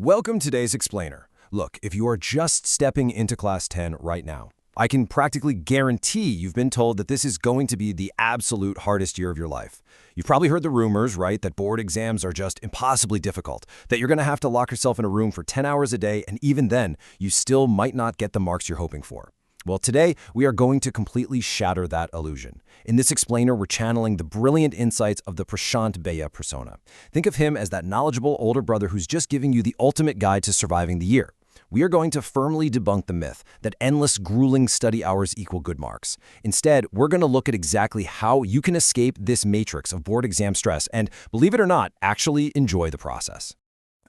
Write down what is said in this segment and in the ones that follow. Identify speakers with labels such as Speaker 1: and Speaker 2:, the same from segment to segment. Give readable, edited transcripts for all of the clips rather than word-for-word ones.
Speaker 1: Welcome to today's explainer. Look, if you are just stepping into Class 10 right now, I can practically guarantee you've been told that this is going to be the absolute hardest year of your life. You've probably heard the rumors, right, that board exams are just impossibly difficult, that you're going to have to lock yourself in a room for 10 hours a day, and even then, you still might not get the marks you're hoping for. Well, today, we are going to completely shatter that illusion. In this explainer, we're channeling the brilliant insights of the Prashant Beya persona. Think of him as that knowledgeable older brother who's just giving you the ultimate guide to surviving the year. We are going to firmly debunk the myth that endless, grueling study hours equal good marks. Instead, we're going to look at exactly how you can escape this matrix of board exam stress and, believe it or not, actually enjoy the process.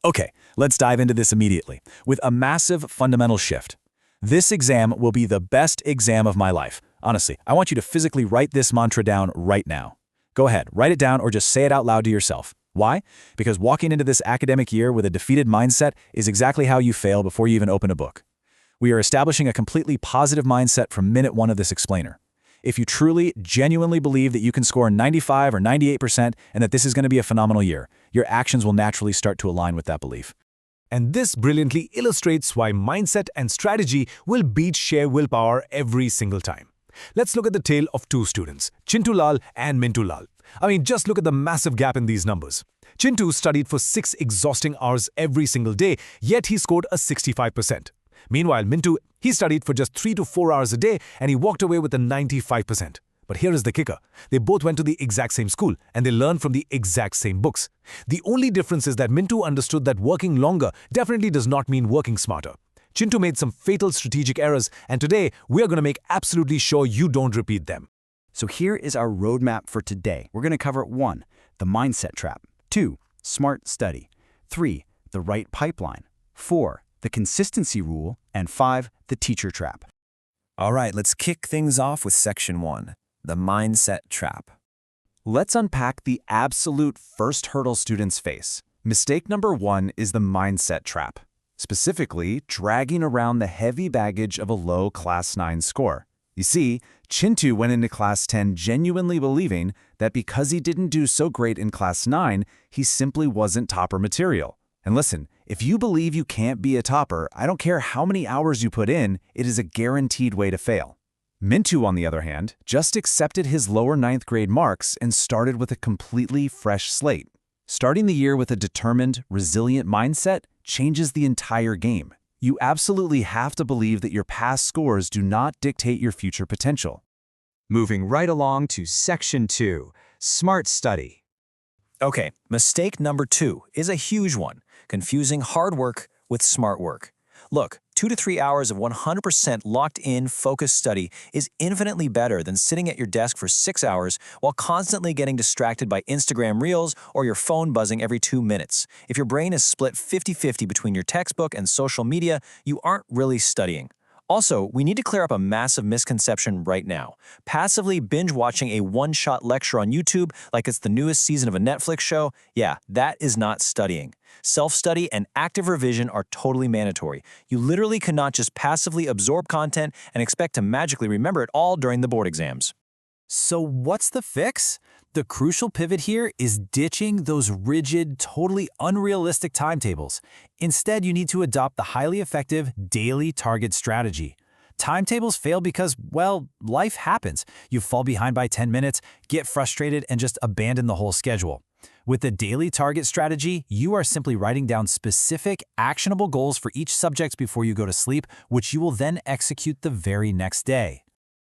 Speaker 2: Okay, let's dive into this immediately, with a massive fundamental shift. This exam will be the best exam of my life. Honestly, I want you to physically write this mantra down right now. Go ahead, write it down or just say it out loud to yourself. Why? Because walking into this academic year with a defeated mindset is exactly how you fail before you even open a book. We are establishing a completely positive mindset from minute one of this explainer. If you truly, genuinely believe that you can score 95 or 98% and that this is going to be a phenomenal year, your actions will naturally start to align with that belief.
Speaker 3: And this brilliantly illustrates why mindset and strategy will beat sheer willpower every single time. Let's look at the tale of two students, Chintu Lal and Mintu Lal. Just look at the massive gap in these numbers. Chintu studied for 6 exhausting hours every single day, yet he scored a 65%. Meanwhile, Mintu, he studied for just 3 to 4 hours a day and he walked away with a 95%. But here is the kicker. They both went to the exact same school and they learned from the exact same books. The only difference is that Mintu understood that working longer definitely does not mean working smarter. Chintu made some fatal strategic errors, and today we are going to make absolutely sure you don't repeat them.
Speaker 4: So here is our roadmap for today. We're going to cover 1, the mindset trap, 2, smart study, 3, the right pipeline, 4, the consistency rule, and 5, the teacher trap.
Speaker 5: All right, let's kick things off with section 1, the mindset trap. Let's unpack the absolute first hurdle students face. Mistake number 1 is the mindset trap, specifically dragging around the heavy baggage of a low Class 9 score. You see, Chintu went into Class 10 genuinely believing that because he didn't do so great in Class 9, he simply wasn't topper material. And listen, if you believe you can't be a topper, I don't care how many hours you put in, it is a guaranteed way to fail. Mintu, on the other hand, just accepted his lower 9th grade marks and started with a completely fresh slate. Starting the year with a determined, resilient mindset changes the entire game. You absolutely have to believe that your past scores do not dictate your future potential.
Speaker 6: Moving right along to section 2, smart study.
Speaker 2: Okay, mistake number 2 is a huge one, confusing hard work with smart work. Look, 2 to 3 hours of 100% locked-in, focused study is infinitely better than sitting at your desk for 6 hours while constantly getting distracted by Instagram Reels or your phone buzzing every 2 minutes. If your brain is split 50-50 between your textbook and social media, you aren't really studying. Also, we need to clear up a massive misconception right now. Passively binge-watching a one-shot lecture on YouTube like it's the newest season of a Netflix show, yeah, that is not studying. Self-study and active revision are totally mandatory. You literally cannot just passively absorb content and expect to magically remember it all during the board exams.
Speaker 7: So what's the fix? The crucial pivot here is ditching those rigid, totally unrealistic timetables. Instead, you need to adopt the highly effective daily target strategy. Timetables fail because, well, life happens. You fall behind by 10 minutes, get frustrated, and just abandon the whole schedule. With the daily target strategy, you are simply writing down specific, actionable goals for each subject before you go to sleep, which you will then execute the very next day.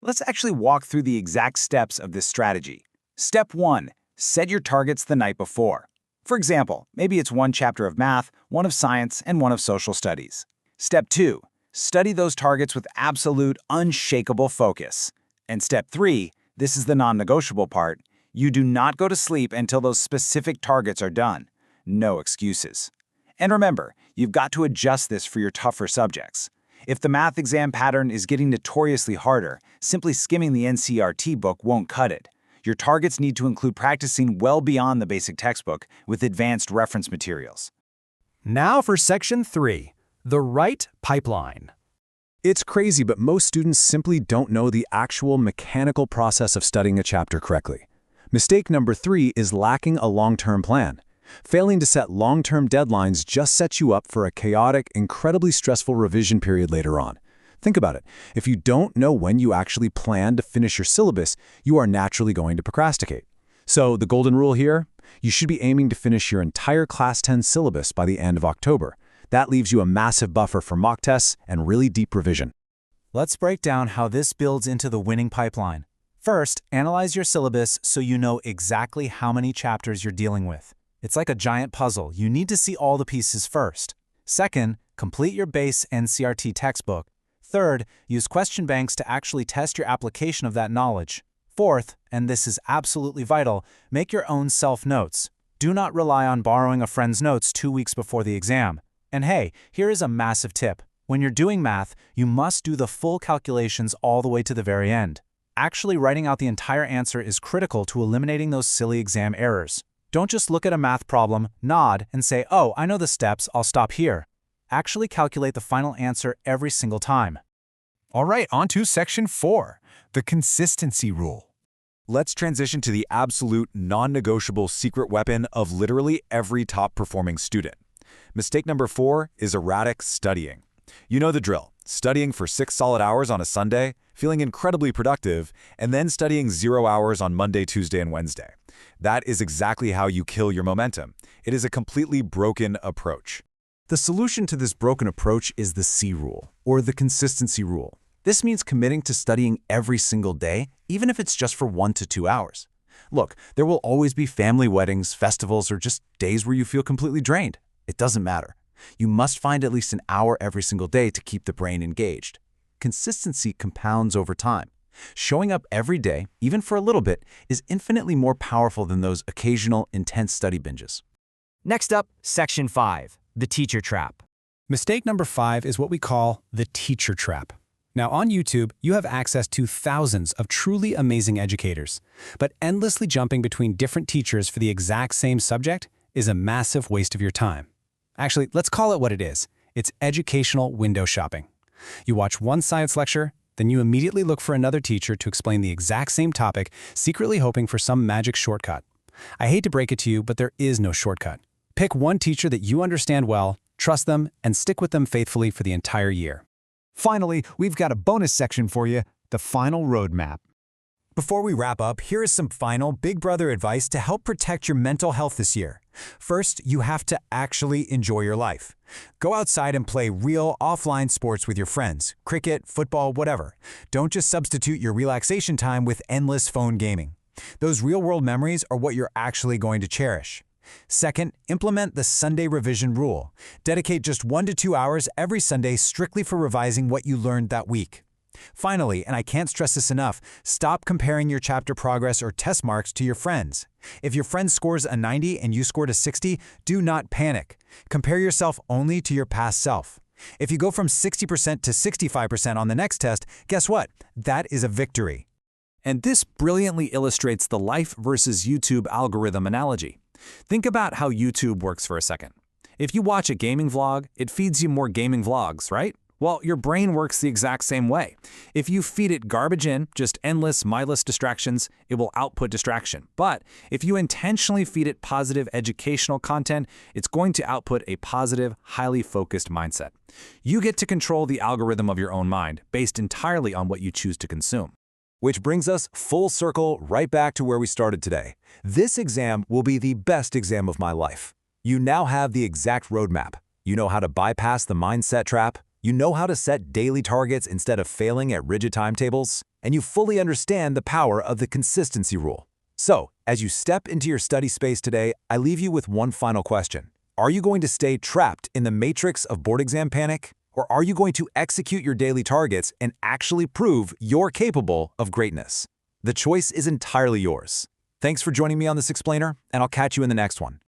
Speaker 4: Let's actually walk through the exact steps of this strategy. Step 1. Set your targets the night before. For example, maybe it's 1 chapter of math, 1 of science, and 1 of social studies. Step 2. Study those targets with absolute, unshakable focus. And step 3, this is the non-negotiable part, you do not go to sleep until those specific targets are done. No excuses. And remember, you've got to adjust this for your tougher subjects. If the math exam pattern is getting notoriously harder, simply skimming the NCERT book won't cut it. Your targets need to include practicing well beyond the basic textbook with advanced reference materials.
Speaker 7: Now for section 3, the right pipeline.
Speaker 1: It's crazy, but most students simply don't know the actual mechanical process of studying a chapter correctly. Mistake number 3 is lacking a long-term plan.
Speaker 3: Failing to set long-term deadlines just sets you up for a chaotic, incredibly stressful revision period later on. Think about it. If you don't know when you actually plan to finish your syllabus, you are naturally going to procrastinate. So the golden rule here? You should be aiming to finish your entire Class 10 syllabus by the end of October. That leaves you a massive buffer for mock tests and really deep revision.
Speaker 7: Let's break down how this builds into the winning pipeline. First, analyze your syllabus so you know exactly how many chapters you're dealing with. It's like a giant puzzle. You need to see all the pieces first. Second, complete your base NCRT textbook. Third, use question banks to actually test your application of that knowledge. Fourth, and this is absolutely vital, make your own self-notes. Do not rely on borrowing a friend's notes 2 weeks before the exam. And hey, here is a massive tip. When you're doing math, you must do the full calculations all the way to the very end. Actually writing out the entire answer is critical to eliminating those silly exam errors. Don't just look at a math problem, nod, and say, "Oh, I know the steps, I'll stop here." Actually calculate the final answer every single time.
Speaker 6: All right, on to Section 4, the consistency rule.
Speaker 5: Let's transition to the absolute non-negotiable secret weapon of literally every top-performing student. Mistake number 4 is erratic studying. You know the drill. Studying for 6 solid hours on a Sunday, feeling incredibly productive, and then studying 0 hours on Monday, Tuesday, and Wednesday. That is exactly how you kill your momentum. It is a completely broken approach.
Speaker 1: The solution to this broken approach is the C rule, or the consistency rule. This means committing to studying every single day, even if it's just for 1 to 2 hours. Look, there will always be family weddings, festivals, or just days where you feel completely drained. It doesn't matter. You must find at least an hour every single day to keep the brain engaged. Consistency compounds over time. Showing up every day, even for a little bit, is infinitely more powerful than those occasional, intense study binges.
Speaker 6: Next up, Section 5, the teacher trap.
Speaker 7: Mistake number 5 is what we call the teacher trap. Now on YouTube, you have access to thousands of truly amazing educators, but endlessly jumping between different teachers for the exact same subject is a massive waste of your time. Actually, let's call it what it is. It's educational window shopping. You watch one science lecture, then you immediately look for another teacher to explain the exact same topic, secretly hoping for some magic shortcut. I hate to break it to you, but there is no shortcut. Pick one teacher that you understand well, trust them, and stick with them faithfully for the entire year.
Speaker 6: Finally, we've got a bonus section for you, the final roadmap.
Speaker 2: Before we wrap up, here is some final Big Brother advice to help protect your mental health this year. First, you have to actually enjoy your life. Go outside and play real offline sports with your friends, cricket, football, whatever. Don't just substitute your relaxation time with endless phone gaming. Those real-world memories are what you're actually going to cherish. Second, implement the Sunday revision rule. Dedicate just 1 to 2 hours every Sunday strictly for revising what you learned that week. Finally, and I can't stress this enough, stop comparing your chapter progress or test marks to your friends. If your friend scores a 90 and you scored a 60, do not panic. Compare yourself only to your past self. If you go from 60% to 65% on the next test, guess what? That is a victory.
Speaker 5: And this brilliantly illustrates the life versus YouTube algorithm analogy. Think about how YouTube works for a second. If you watch a gaming vlog, it feeds you more gaming vlogs, right? Well, your brain works the exact same way. If you feed it garbage in, just endless, mindless distractions, it will output distraction. But if you intentionally feed it positive educational content, it's going to output a positive, highly focused mindset. You get to control the algorithm of your own mind, based entirely on what you choose to consume.
Speaker 1: Which brings us full circle right back to where we started today. This exam will be the best exam of my life. You now have the exact roadmap. You know how to bypass the mindset trap. You know how to set daily targets instead of failing at rigid timetables, and you fully understand the power of the consistency rule. So, as you step into your study space today, I leave you with one final question. Are you going to stay trapped in the matrix of board exam panic, or are you going to execute your daily targets and actually prove you're capable of greatness? The choice is entirely yours. Thanks for joining me on this explainer, and I'll catch you in the next one.